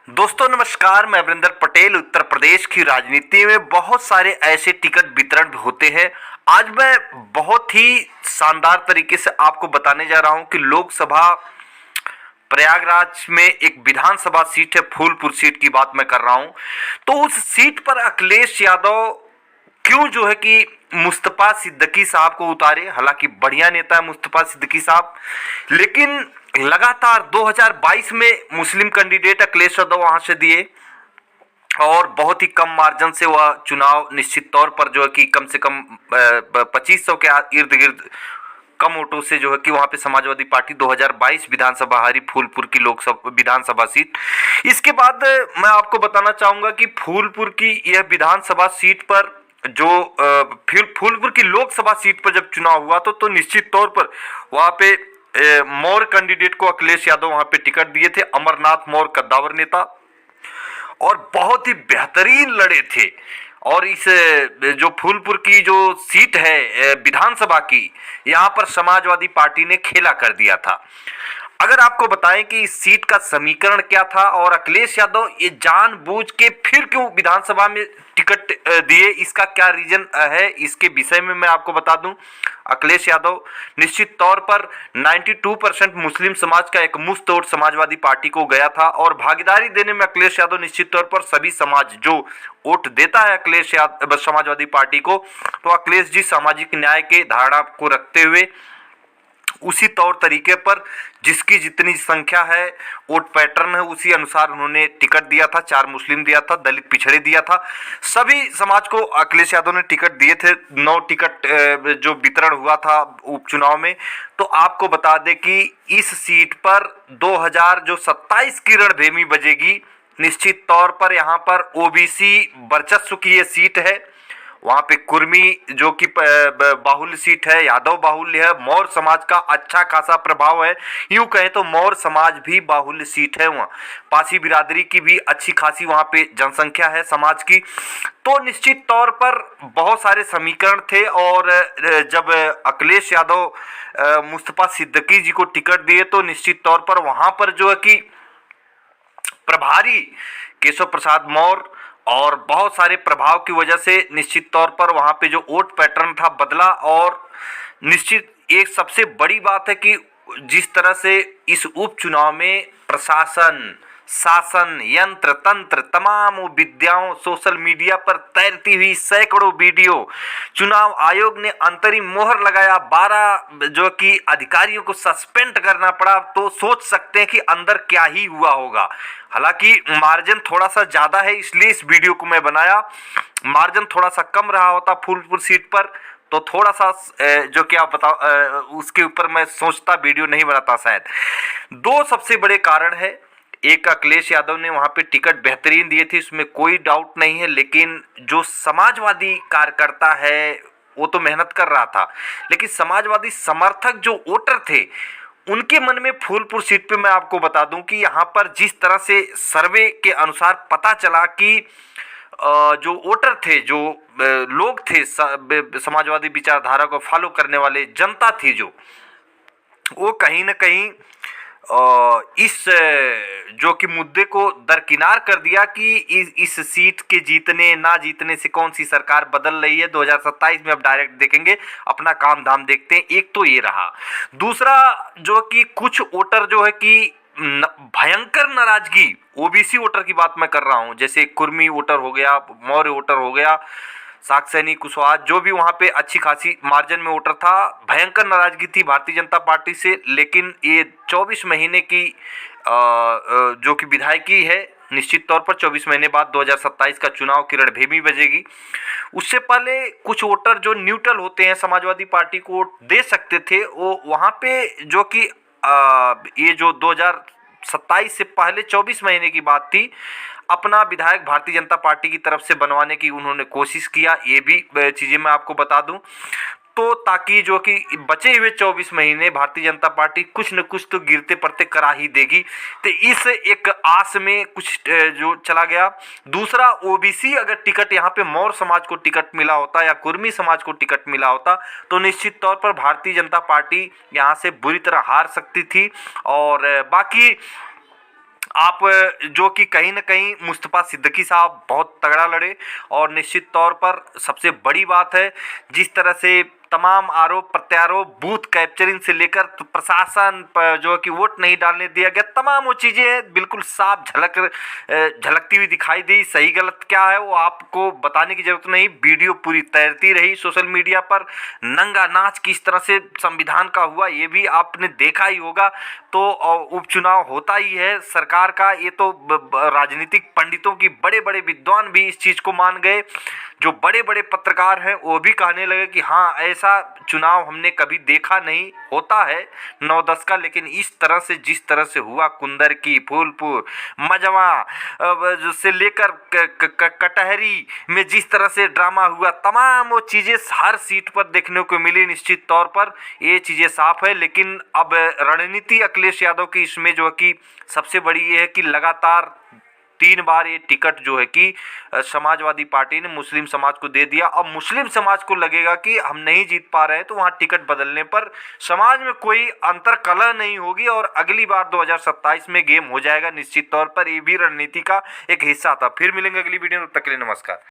दोस्तों नमस्कार, मैं वरिंदर पटेल। उत्तर प्रदेश की राजनीति में बहुत सारे ऐसे टिकट वितरण होते हैं। आज मैं बहुत ही शानदार तरीके से आपको बताने जा रहा हूं कि लोकसभा प्रयागराज में एक विधानसभा सीट है, फूलपुर सीट की बात मैं कर रहा हूं। तो उस सीट पर अखिलेश यादव क्यों जो है कि मुस्तफा सिद्दीकी साहब को उतारे। हालांकि बढ़िया नेता है मुस्तफा सिद्दीकी साहब, लेकिन लगातार 2022 में मुस्लिम कैंडिडेट अखिलेश यादव वहां से दिए और बहुत ही कम मार्जिन से वह चुनाव निश्चित तौर पर जो है कि कम से कम 2500 के इर्द गिर्द कम वोटों से जो है कि वहां पे समाजवादी पार्टी 2022 विधानसभा हारी फूलपुर की लोकसभा विधानसभा सीट। इसके बाद मैं आपको बताना चाहूंगा कि फूलपुर की यह विधानसभा सीट पर जो फूलपुर की लोकसभा सीट पर जब चुनाव हुआ तो निश्चित तौर पर वहां पे मौर्य कैंडिडेट को अखिलेश यादव वहां पे टिकट दिए थे। अमरनाथ मौर्य कद्दावर नेता और बहुत ही बेहतरीन लड़े थे। और इस जो फूलपुर की जो सीट है विधानसभा की, यहाँ पर समाजवादी पार्टी ने खेला कर दिया था। अगर आपको बताएं कि इस सीट का समीकरण क्या था और अखिलेश यादव ये जानबूझ के फिर क्यों विधानसभा में टिकट दिए, इसका क्या रीजन है, इसके विषय में मैं आपको बता दूं। अखिलेश यादव निश्चित तौर पर 92% मुस्लिम समाज का एक मुश्त वोट समाजवादी पार्टी को गया था और भागीदारी देने में अखिलेश यादव निश्चित तौर पर सभी समाज जो वोट देता है अखिलेश यादव समाजवादी पार्टी को, तो अखिलेश जी सामाजिक न्याय के धारणा को रखते हुए उसी तौर तरीके पर जिसकी जितनी संख्या है वोट पैटर्न है उसी अनुसार उन्होंने टिकट दिया था। 4 मुस्लिम दिया था, दलित पिछड़े दिया था, सभी समाज को अखिलेश यादव ने टिकट दिए थे। 9 टिकट जो वितरण हुआ था उपचुनाव में। तो आपको बता दें कि इस सीट पर 2027 की रणभेमी बजेगी। निश्चित तौर पर यहाँ पर ओबीसी वर्चस्व की ये सीट है। वहां पे कुर्मी जो कि बाहुल्य सीट है, यादव बाहुल्य है, मौर्य समाज का अच्छा खासा प्रभाव है। यूं कहें तो मौर्य समाज भी बाहुल्य सीट है। वहां पासी बिरादरी की भी अच्छी खासी वहां पे जनसंख्या है समाज की। तो निश्चित तौर पर बहुत सारे समीकरण थे और जब अखिलेश यादव मुस्तफा सिद्दीकी जी को टिकट दिए तो निश्चित तौर पर वहां पर जो है कि प्रभारी केशव प्रसाद मौर्य और बहुत सारे प्रभाव की वजह से निश्चित तौर पर वहां पे जो वोट पैटर्न था बदला। और निश्चित एक सबसे बड़ी बात है कि जिस तरह से इस उपचुनाव में प्रशासन, शासन, यंत्र तंत्र, तमाम विद्याओं सोशल मीडिया पर तैरती हुई सैकड़ों वीडियो, चुनाव आयोग ने अंतरिम मोहर लगाया, 12 जो कि अधिकारियों को सस्पेंड करना पड़ा। तो सोच सकते हैं कि अंदर क्या ही हुआ होगा। हालांकि मार्जिन थोड़ा सा ज्यादा है इसलिए इस वीडियो को मैं बनाया। मार्जिन थोड़ा सा कम रहा होता फूलपुर सीट पर तो थोड़ा सा जो कि आप बताओ उसके ऊपर मैं सोचता वीडियो नहीं बनाता शायद। 2 सबसे बड़े कारण है। एक, अखिलेश यादव ने वहां पे टिकट बेहतरीन दिए थे, इसमें कोई डाउट नहीं है, लेकिन जो समाजवादी कार्यकर्ता है वो तो मेहनत कर रहा था, लेकिन समाजवादी समर्थक जो वोटर थे उनके मन में फूलपुर सीट पे मैं आपको बता दूं कि यहाँ पर जिस तरह से सर्वे के अनुसार पता चला कि जो वोटर थे, जो लोग थे, समाजवादी विचारधारा को फॉलो करने वाले जनता थी, जो वो कहीं ना कहीं इस जो कि मुद्दे को दरकिनार कर दिया कि इस सीट के जीतने ना जीतने से कौन सी सरकार बदल रही है। 2027 में अब डायरेक्ट देखेंगे, अपना काम धाम देखते हैं। एक तो ये रहा। दूसरा जो कि कुछ वोटर जो है कि भयंकर नाराजगी, ओबीसी वोटर की बात मैं कर रहा हूं, जैसे कुर्मी वोटर हो गया, मौर्य वोटर हो गया, साक्सेनी कुशवाहा, जो भी वहां पे अच्छी खासी मार्जिन में वोटर था, भयंकर नाराजगी थी भारतीय जनता पार्टी से। लेकिन ये 24 महीने की जो कि विधायकी है, निश्चित तौर पर 24 महीने बाद 2027 का चुनाव की रणभेमी बजेगी। उससे पहले कुछ वोटर जो न्यूट्रल होते हैं, समाजवादी पार्टी को वोट दे सकते थे, वो वहां पे जो कि ये जो 2027 से पहले 24 महीने की बात थी, अपना विधायक भारतीय जनता पार्टी की तरफ से बनवाने की उन्होंने कोशिश किया। ये भी चीजें मैं आपको बता दूं, तो ताकि जो कि बचे हुए 24 महीने भारतीय जनता पार्टी कुछ न कुछ तो गिरते पड़ते करा ही देगी। तो इस एक आस में कुछ जो चला गया। दूसरा, ओबीसी अगर टिकट यहाँ पे मौर्य समाज को टिकट मिला होता या कुर्मी समाज को टिकट मिला होता तो निश्चित तौर पर भारतीय जनता पार्टी यहाँ से बुरी तरह हार सकती थी। और बाकी आप जो कि कहीं न कहीं मुस्तफ़ा सिद्दीकी साहब बहुत तगड़ा लड़े और निश्चित तौर पर सबसे बड़ी बात है जिस तरह से तमाम आरोप प्रत्यारोप बूथ कैप्चरिंग से लेकर तो प्रशासन जो है कि वोट नहीं डालने दिया गया, तमाम वो चीज़ें बिल्कुल साफ झलकती हुई दिखाई दी। सही गलत क्या है वो आपको बताने की जरूरत नहीं, वीडियो पूरी तैरती रही सोशल मीडिया पर। नंगा नाच किस तरह से संविधान का हुआ ये भी आपने देखा ही होगा। तो उपचुनाव होता ही है सरकार का, ये तो राजनीतिक पंडितों की बड़े बड़े विद्वान भी इस चीज़ को मान गए, जो बड़े बड़े पत्रकार हैं वो भी कहने लगे कि हाँ ऐसा चुनाव हमने कभी देखा नहीं, होता है 9-10 का, लेकिन इस तरह से जिस तरह से हुआ कुंदर की, फूलपुर, मजवा से लेकर कटहरी में जिस तरह से ड्रामा हुआ, तमाम वो चीज़ें हर सीट पर देखने को मिली। निश्चित तौर पर ये चीज़ें साफ है, लेकिन अब रणनीति अखिलेश यादव की इसमें जो है कि सबसे बड़ी ये है कि लगातार 3 बार ये टिकट जो है कि समाजवादी पार्टी ने मुस्लिम समाज को दे दिया। अब मुस्लिम समाज को लगेगा कि हम नहीं जीत पा रहे हैं तो वहाँ टिकट बदलने पर समाज में कोई अंतर कलह नहीं होगी और अगली बार 2027 में गेम हो जाएगा। निश्चित तौर पर ये भी रणनीति का एक हिस्सा था। फिर मिलेंगे अगली वीडियो में, तब तक के लिए नमस्कार।